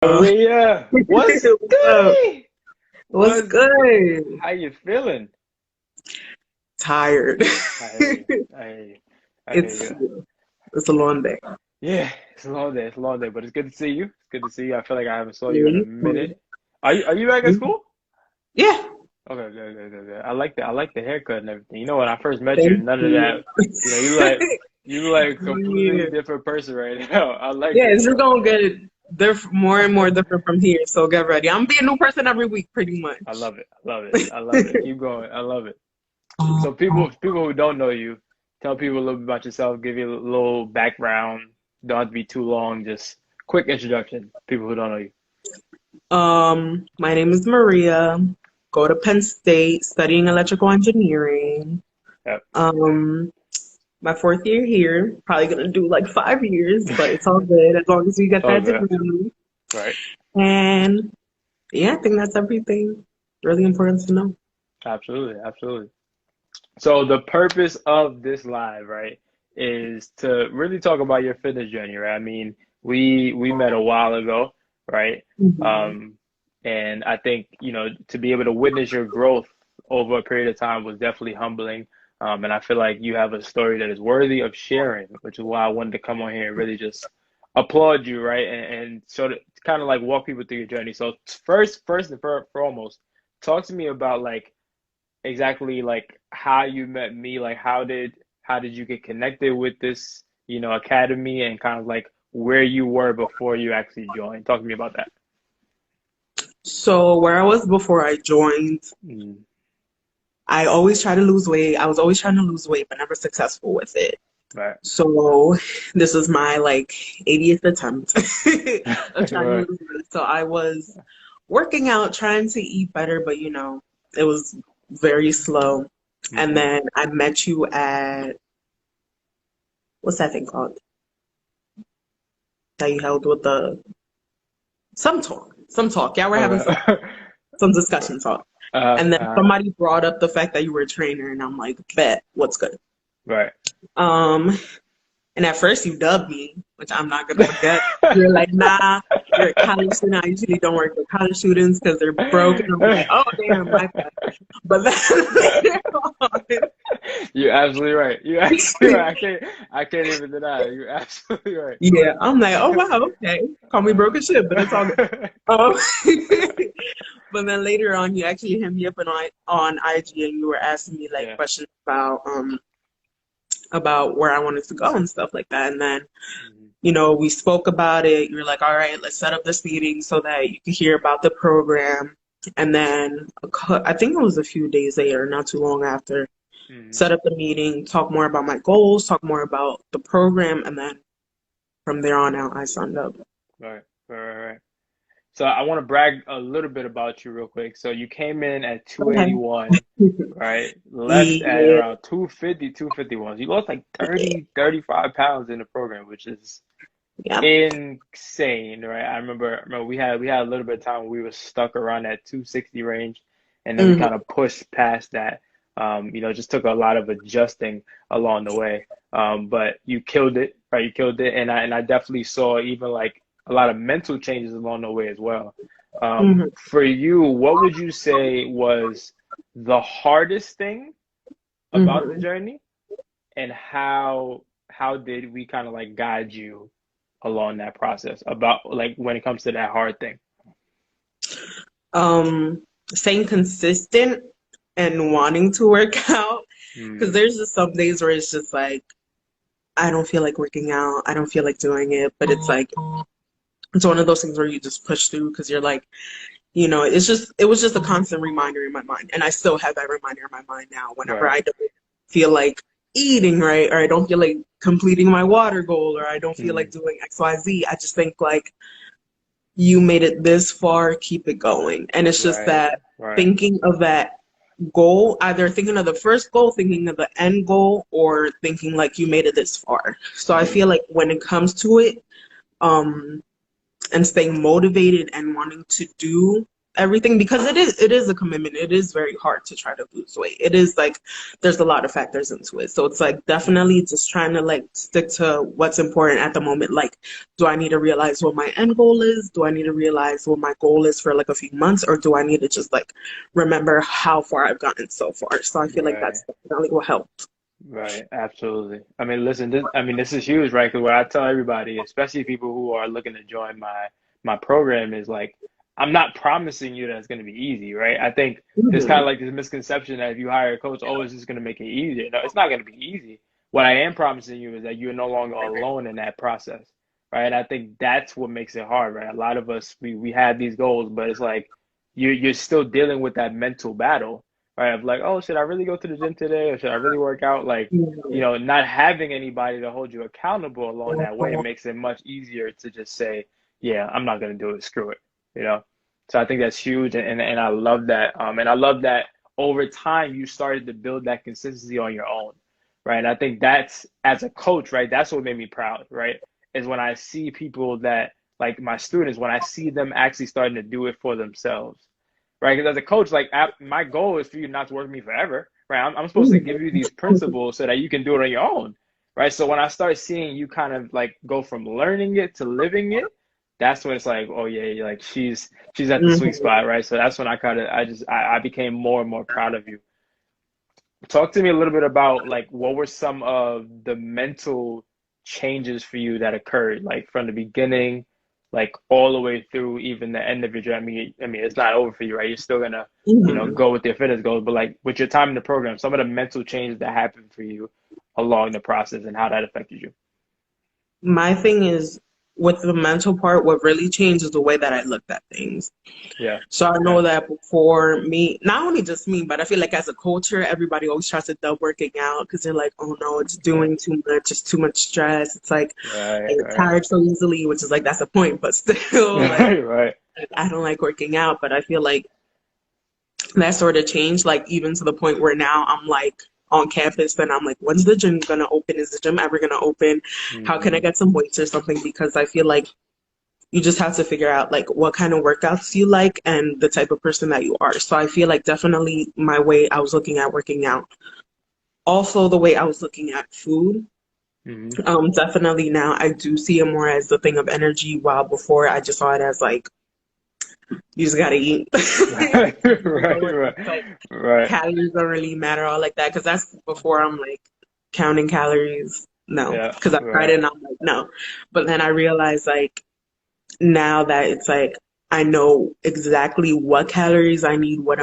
Maria, what's What's up? good? What's What's good? how you feeling? Tired. I hear you. I hear you. I hear It's you. it's a long day. Yeah, it's a long day. It's a long day, but it's good to see you. It's good to see you. I feel like I haven't saw you in a Me too. minute. Are you back at school? Yeah, Okay, good, good, good, good. I like the haircut and everything. You know, when I first met you, thank none of that. you. You know, you like a completely Yeah. different person right now. I like Yeah, it it's just though. gonna get more and more different from here. So get ready. I'm being a new person every week, pretty I much. love it. I love it. I love it. Keep going. I love it. So people who don't know you, tell people a little bit about yourself, give you a little background. Don't have to be too long, just quick introduction. People who don't know you. My name is Maria. Go to Penn State, studying electrical engineering. Yep. Um, my fourth year here. Probably gonna do like 5 years, but it's all good as long as we It's get all that good. degree. Right. And yeah, I think that's everything really important to know. Absolutely. Absolutely. So the purpose of this live, right, is to really talk about your fitness journey, right? I mean, we met a while ago, right? Mhm. Um, and I think, to be able to witness your growth over a period of time was definitely humbling. And I feel like you have a story that is worthy of sharing, which is why I wanted to come on here and really just applaud you, right? And sort of kind of like walk people through your journey. So first and foremost, talk to me about like exactly like how you met me, like how did you get connected with this, academy and kind of like where you were before you actually joined. Talk to me about that. So where I was before I joined, Mm, I always try to lose weight. I was always trying to lose weight, but never successful with it. right. So this is my like 80th attempt of trying to Right. lose weight. So I was working out, trying to eat better, but it was very slow. And Hmm. then I met you at what's that thing called that you held with the some talk. Yeah, we're having Okay. some discussion talk. uh, And then uh, somebody brought up the fact that you were a trainer, and I'm like, bet, what's good? right. Um, and at first you dubbed me, which I'm not gonna forget. You're like, nah, you're a college student. I usually don't work with college students because they're broken. I'm like, oh damn, my bad. But then later on, You're absolutely right. You're absolutely right. I can't even deny it. You're absolutely right. yeah, I'm like, oh wow, okay. Call me broken shit, but it's all good. Um, but then later on, you actually hit me up on IG, and you were asking me like Yeah. questions about where I wanted to go and stuff like that. And then, Mhm. we spoke about it. You're like, all right, let's set up this meeting so that you can hear about the program. And then I think it was a few days later, not too long after, Mhm. set up the meeting, talk more about my goals, talk more about the program, and then from there on out, I signed up. Right. Right. Right. Right. So I want to brag a little bit about you real quick. So you came in at Okay. 281, right? Left at Yeah, around 250, 251. You lost like 30, 35 pounds in the program, which is yeah. insane, right? I remember we had a little bit of time where we were stuck around that 260 range, and then we Hmm. kind of pushed past that. Just took a lot of adjusting along the way. But you killed it, right? You killed it, and I definitely saw even like a lot of mental changes along the way as well. Hmm. For you, what would you say was the hardest thing about the Hmm. journey, and how did we kind of like guide you along that process about like when it comes to that hard thing? Um, Staying consistent and wanting to work out because Mm, there's just some days where it's just like I don't feel like working out. I don't feel like doing it, but it's like it's one of those things where you just push through because you're like, it was just a constant reminder in my mind, and I still have that reminder in my mind now. Whenever right. I don't feel like eating right, or I don't feel like completing my water goal, or I don't feel like Mm, doing XYZ, I just think like you made it this far, keep it going. And it's just right. that Right. thinking of that goal, either thinking of the first goal, thinking of the end goal, or thinking like you made it this far. So I feel Mm, like when it comes to it, um, and staying motivated and wanting to do everything, because it is a commitment. It is very hard to try to lose weight. It is like there's a lot of factors into it. So it's like definitely just trying to like stick to what's important at the moment. Like, do I need to realize what my end goal is? Do I need to realize what my goal is for like a few months, or do I need to just like remember how far I've gotten so far? So I feel like Right. that's definitely what helped. Right, absolutely. I mean, listen, this is huge, right? Because what I tell everybody, especially people who are looking to join my program, is like, I'm not promising you that it's going to be easy, right? I think there's kind of Mhm. like this misconception that if you hire a coach, oh, it's just going to make it easier. No, it's not going to be easy. What I am promising you is that you're no longer alone in that process, right? And I think that's what makes it hard, right? A lot of us, we have these goals, but it's like you're still dealing with that mental battle, right? Of like, oh, should I really go to the gym today or should I really work out? Like, not having anybody to hold you accountable along that way Mhm. makes it much easier to just say, yeah, I'm not gonna do it, screw it, you know? So I think that's huge and I love that. And I love that over time you started to build that consistency on your own, right? And I think that's as a coach, right? That's what made me proud, right? Is when I see people that like my students, when I see them actually starting to do it for themselves, right? Because as a coach, like my goal is for you not to work with me forever, right? I'm supposed to give you these principles so that you can do it on your own, right? So when I start seeing you kind of like go from learning it to living it, that's when it's like, oh yeah, like she's at the sweet Mhm. spot, right? So that's when I became more and more proud of you. Talk to me a little bit about like what were some of the mental changes for you that occurred, like from the beginning, like all the way through even the end of your journey. I mean, it's not over for you, right? You're still gonna, Mhm. go with your fitness goals, but like with your time in the program, some of the mental changes that happened for you along the process and how that affected you. My thing is with the mental part, what really changed is the way that I looked at things. Yeah. So I Yeah. know that before me, not only just me, but I feel like as a culture, everybody always tries to dub working out because they're like, oh no, it's doing too much, it's too much stress. It's like I Right. get Right. tired so easily, which is like that's the point, but still like Right. Right. I don't like working out. But I feel like that sort of changed, like even to the point where now I'm like on campus and I'm like, when's the gym gonna open? Is the gym ever gonna open? How can I Hmm. get some weights or something? Because I feel like you just have to figure out like what kind of workouts you like and the type of person that you are. So I feel like definitely my way I was looking at working out. Also the way I was looking at food. Hmm. Definitely now I do see it more as the thing of energy, while before I just saw it as like you just gotta eat. Right. Right. So Right. it's like Right. calories don't really matter all like that because that's before I'm like counting calories. No, Yeah. because I tried it Right. and I'm like no. But then I realized like now that it's like I know exactly what calories I need, what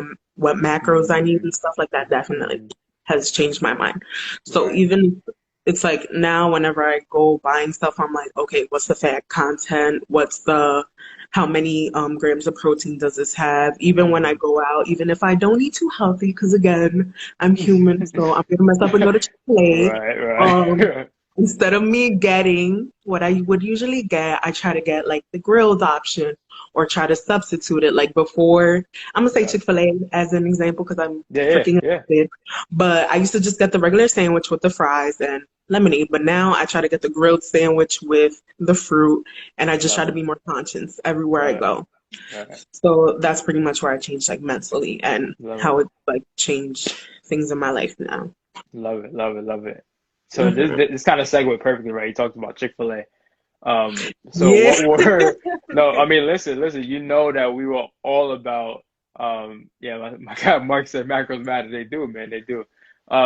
macros I need Hmm. and stuff like that definitely Hmm. has changed my mind. So Right. even it's like now whenever I go buying stuff, I'm like, okay, what's the fat content? What's the how many grams of protein does this have? Even when I Hmm. go out, even if I don't eat too healthy, because again, I'm human, so I'm gonna mess up and go to Chick-fil-A. Right, Um, right. Instead of me getting what I would usually get, I try to get like the grilled option or try to substitute it. Like before, I'm gonna say Yeah. Chick-fil-A as an example because I'm Yeah, yeah, freaking yeah. addicted. But I used to just get the regular sandwich with the fries and lemonade. But now I try to get the grilled sandwich with the fruit, and I just try Love to it. be more conscious everywhere I Right, go. right. So that's pretty much where I changed like mentally and Love how it. it like changed things in my life now. Love it. Love it. Love it. So this Hmm. this kind of segue perfectly, right? You talked about Chick-fil-A. So Yeah. what were no, I mean listen, you know that we were all about yeah, my guy Mark said macros matter. They do, man, they do.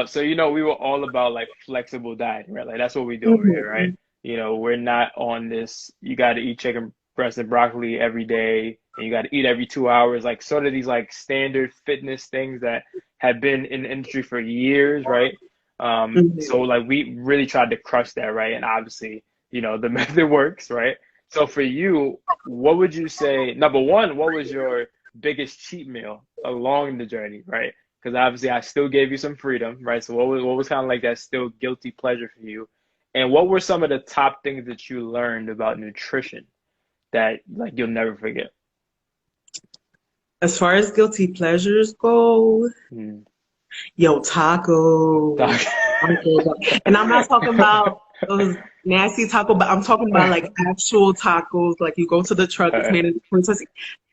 So we were all about like flexible dieting, right? Like that's what we do over here, right? Hmm. We're not on this, you gotta eat chicken breast and broccoli every day, and you gotta eat every 2 hours, like sort of these like standard fitness things that have been in the industry for years, right? So Hmm. like we really tried to crush that, right? And obviously the method works, right? So for you, what would you say, number one, what was your biggest cheat meal along the journey, right? Because obviously I still gave you some freedom, right? So what was kind of like that still guilty pleasure for you? And what were some of the top things that you learned about nutrition that like you'll never forget? As far as guilty pleasures go, Mm. yo, Doc. tacos. Tacos. And I'm not talking about those. nasty taco, but I'm talking about like actual tacos. Like you go to the truck, it's Right. made of Princess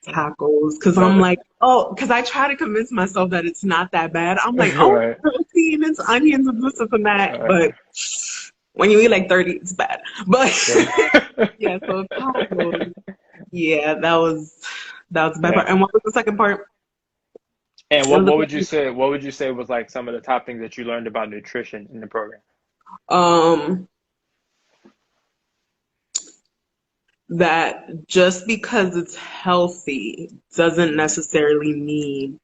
tacos. Because I'm No. like, oh, because I try to convince myself that it's not that bad. I'm like, oh, Right. it's protein, it's onions, and this and that. Right. But when you eat like 30, it's bad. But Right. yeah, so tacos. Yeah, that was the bad Yeah. part. And what was the second part? And It was what the would you say? What would you say was like some of the top things that you learned about nutrition in the program? um that just because it's healthy doesn't Mm, necessarily mean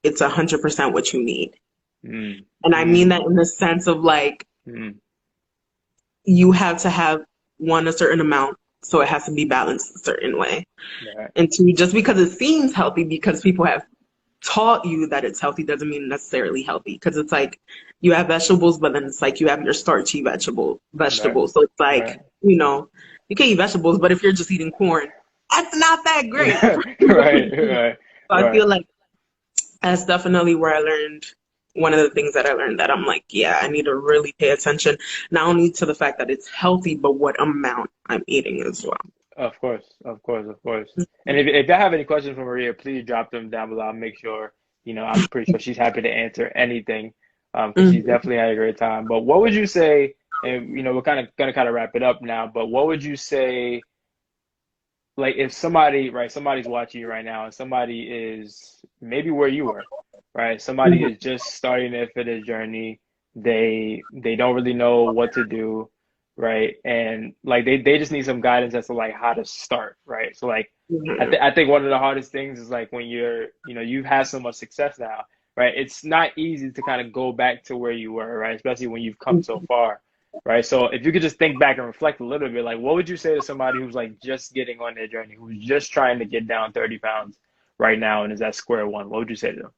it's 100% what you need. mm, And I mean that mm, in the sense of like mm. you have to have one a certain amount, so it has to be balanced a certain way. Right. And two, just because it seems healthy because people have taught you that it's healthy doesn't mean necessarily healthy. Because it's like you have vegetables, but then it's like you have your starchy Right. vegetables. So it's Right. like, you can eat vegetables, but if you're just eating corn, that's not that great. Right. Right. So I Right. feel like that's definitely where I learned one of the things that I learned that I'm like, yeah, I need to really pay attention, not only to the fact that it's healthy, but what amount I'm eating as well. Of course. Of course. Of course. And if you have any questions for Maria, please drop them down below. I'll make sure, I'm pretty sure she's happy to answer anything, because she's Mhm. definitely had a great time. But what would you say, and we're kind of wrap it up now, but what would you say, like if somebody, right, somebody's watching you right now and somebody is maybe where you were, right? Somebody Mhm. is just starting their fitness journey. They don't really know what to do, right? And like they just need some guidance as to like how to start, right? So like Mhm. I think one of the hardest things is like when you've had so much success now, right? It's not easy to kind of go back to where you were, right? Especially when you've come so far, right? So if you could just think back and reflect a little bit, like what would you say to somebody who's like just getting on their journey, who's just trying to get down 30 pounds right now and is at square one? What would you say to them?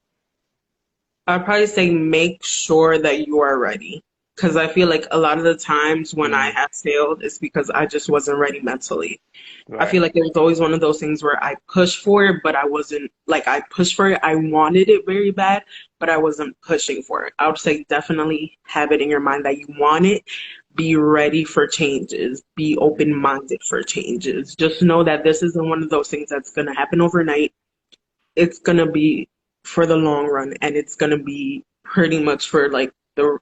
I'd probably say make sure that you are ready. Because I feel like a lot of the times when I Mm, have failed, it's because I just wasn't ready mentally. I right. feel like it was always one of those things where I pushed for it, but I wasn't like I pushed for it. I wanted it very bad, but I wasn't pushing for it. I would say definitely have it in your mind that you want it. Be ready for changes. Be Mm, open-minded for changes. Just know that this isn't one of those things that's going to happen overnight. It's going to be for the long run, and it's going to be pretty much for like the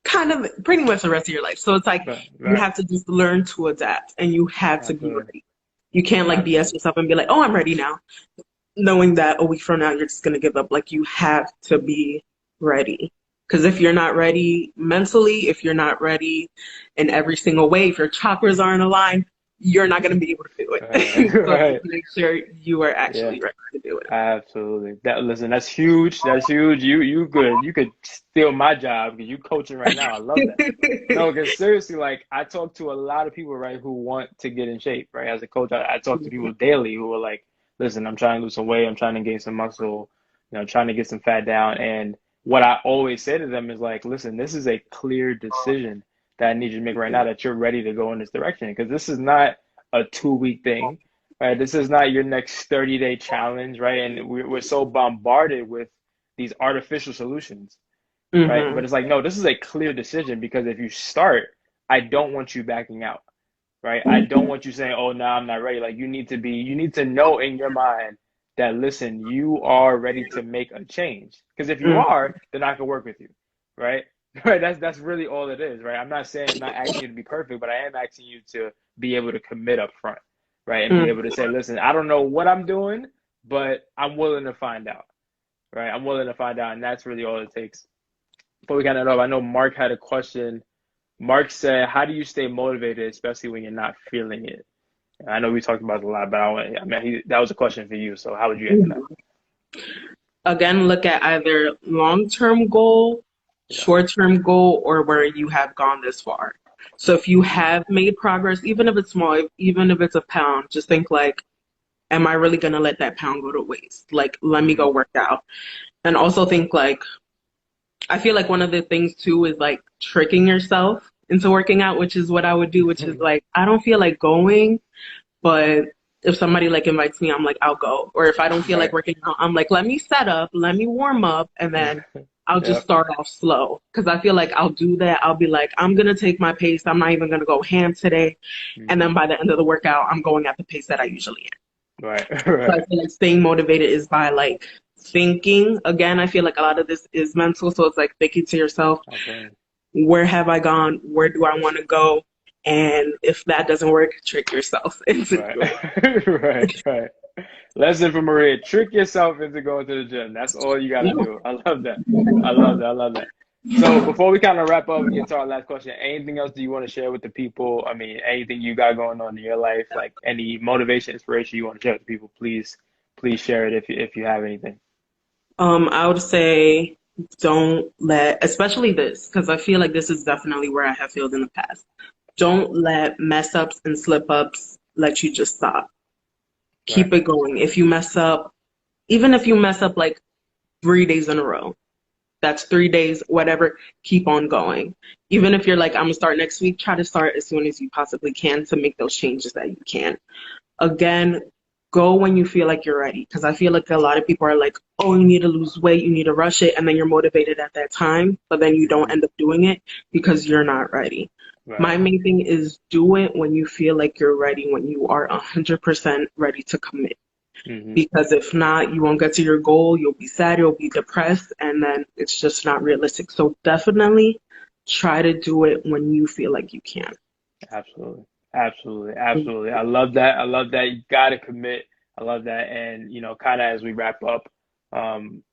kind of pretty much the rest of your life. So it's like right, you right. have to just learn to adapt and you have to be Absolutely. ready. You can't like BS Absolutely. yourself and be like, oh, I'm ready now, knowing that a week from now you're just gonna give up. Like you have to be ready. Because if you're not ready mentally, if you're not ready in every single way, if your chakras aren't aligned, you're not gonna be able to do it. So Right. just make sure you are Yeah. actually ready to do it. Absolutely. Listen, that's huge. That's huge. You could steal my job because you coaching right now. I love that. No, because seriously, like I talk to a lot of people, right, who want to get in shape, right? As a coach, I talk to people daily who are like, listen, I'm trying to lose some weight, I'm trying to gain some muscle, trying to get some fat down. And what I always say to them is like, listen, this is a clear decision that I need you to make right now that you're ready to go in this direction. Because this is not a 2 week thing, right? This is not your next 30-day challenge, right? And we're so bombarded with these artificial solutions, right? But Hmm. it's like, no, this is a clear decision because if you start, I don't want you backing out, right? I don't want you saying, oh, no, I'm not ready. Like you need to know in your mind that, listen, you are ready to make a change. Because if you Hmm. are, then I can work with you, right? Right. That's really all it is, right? I'm not asking you to be perfect, but I am asking you to be able to commit up front, right? And be able to say, listen, I don't know what I'm doing, but I'm willing to find out, right? I'm willing to find out. And that's really all it takes. Before we got it up, I know Mark had a question. Mark said, "How do you stay motivated, especially when you're not feeling it?" And I know we talked about it a lot, but that was a question for you. So how would you answer that? Hmm. Again, look at either long-term goal, Yeah. short-term goal, or where you have gone this far. So if you have made progress, even if it's small, even if it's a pound, just think like, am I really gonna let that pound go to waste? Like, let me go Mm, work out. And also think like, I feel like one of the things too is like tricking yourself into working out, which is what I would do, which is like, I don't feel like going, but if somebody like invites me, I'm like, I'll go. Or if I don't feel like right. working out, I'm like, let me set up, let me warm up, and then I'll just Yep. start off slow because I feel like I'll do that. I'll be like, I'm gonna take my pace. I'm not even gonna go ham today. And then Hmm. by the end of the workout, I'm going at the pace that I usually am. Right. So I Right. feel like staying motivated is by like thinking. Again, I feel like a lot of this is mental. So it's like thinking to yourself, Absolutely. where have I gone? Where do I want to go? And if that doesn't work, trick yourself into Right. doing Right. Right. Lesson from Maria: trick yourself into going to the gym. That's all you got to it. do. I love that. I love that. I love that. So before we kind of wrap up and get to our last question, anything else do you want to share with the people? I mean, anything you got going on in your life, like any motivation, inspiration you want to share with the people, please share it if you have anything. I would say don't let, especially this, because I feel like this is definitely where I have failed in the past. Don't let mess ups and slip ups let you just stop. Right. Keep it going. If you mess up, even if you mess up like 3 days in a row, that's 3 days, whatever, keep on going. Even if you're like, I'm gonna start next week, try to start as soon as you possibly can to make those changes that you can. Again, go when you feel like you're ready. Because I feel like a lot of people are like, oh, you need to lose weight, you need to rush it, and then you're motivated at that time, but then you don't Hmm. end up doing it because you're not ready. Right. My main thing is do it when you feel like you're ready, when you are 100% ready to commit. Hmm. Because if not, you won't get to your goal, you'll be sad, you'll be depressed, and then it's just not realistic. So definitely try to do it when you feel like you can. Absolutely. Absolutely. Absolutely. I love that. I love that. You got to commit. I love that. And, kind of as we wrap up,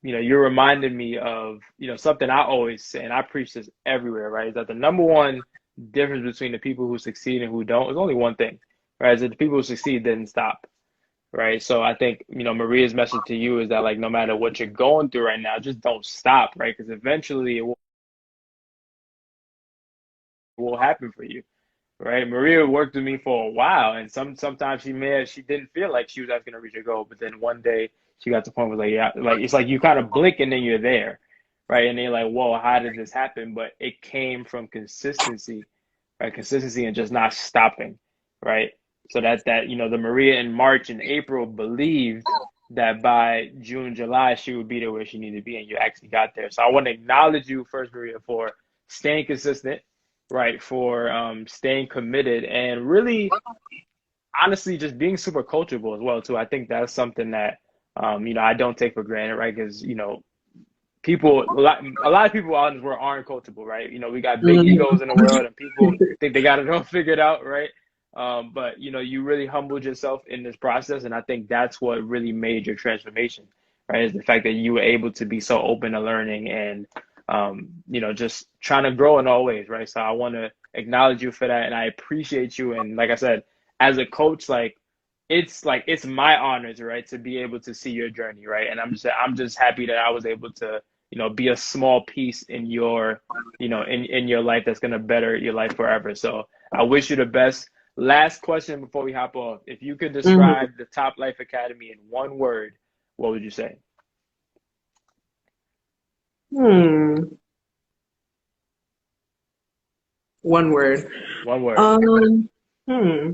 you're reminding me of, something I always say, and I preach this everywhere, right? Is that the number one difference between the people who succeed and who don't is only one thing, right? Is that the people who succeed didn't stop, right? So I think, Maria's message to you is that, like, no matter what you're going through right now, just don't stop, right? Because eventually it will happen for you, right? Maria worked with me for a while, and sometimes she didn't feel like she was ever gonna reach her goal, but then one day she got to the point where like yeah, like it's like you kind of blink and then you're there, right? And then you're like, whoa, how did this happen? But it came from consistency, right? Consistency and just not stopping, right? So that the Maria in March and April believed that by June, July, she would be there where she needed to be, and you actually got there. So I want to acknowledge you first, Maria, for staying consistent, right? For staying committed and really, honestly, just being super coachable as well too. I think that's something that I don't take for granted, right? Because a lot of people out in this world aren't coachable, right? We got big egos in the world, and people think they got it all figured out, right? But you really humbled yourself in this process, and I think that's what really made your transformation, right? Is the fact that you were able to be so open to learning and just trying to grow in all ways, right? So I want to acknowledge you for that, and I appreciate you. And like I said, as a coach, like it's my honor, right, to be able to see your journey, right? And I'm just happy that I was able to be a small piece in your, in your life that's going to better your life forever. So I wish you the best. Last question before we hop off. If you could Mhm. describe the Top Life Academy in one word, what would you say? Hmm. One word. One word. Um, hmm.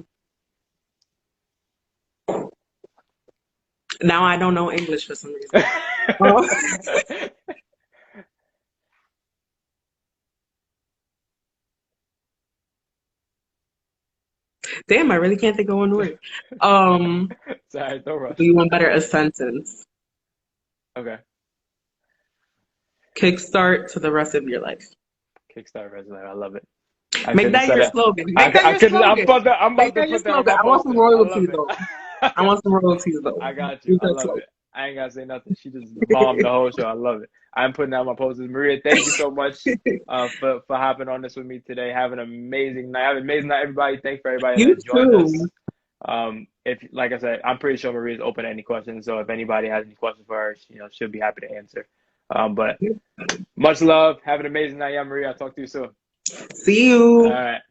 Now I don't know English for some reason. Oh, damn, I really can't think of one word. Um, Sorry, no do rush. you want better a sentence? Okay. Kickstart to the rest of your life. Kickstart resume. I love it. I Make couldn't have that said your it. slogan. I, Make that I your couldn't. I'm slogan. about to. I'm Make about to that your put that on slogan. my I want some poster. I love royalties it. though. I want some royalties though. I got you. Use I that love slogan. it. I ain't gotta say nothing. She just bombed the whole show. I love it. I'm putting out my posters. Maria, thank you so much for hopping on this with me today. Have an amazing night. Have an amazing night, everybody. Thanks for everybody You that joined too. us. If like I said, I'm pretty sure Maria's open to any questions. So if anybody has any questions for her, she'll be happy to answer. But much love. Have an amazing night, yeah, Maria. I'll talk to you soon. See All you. right.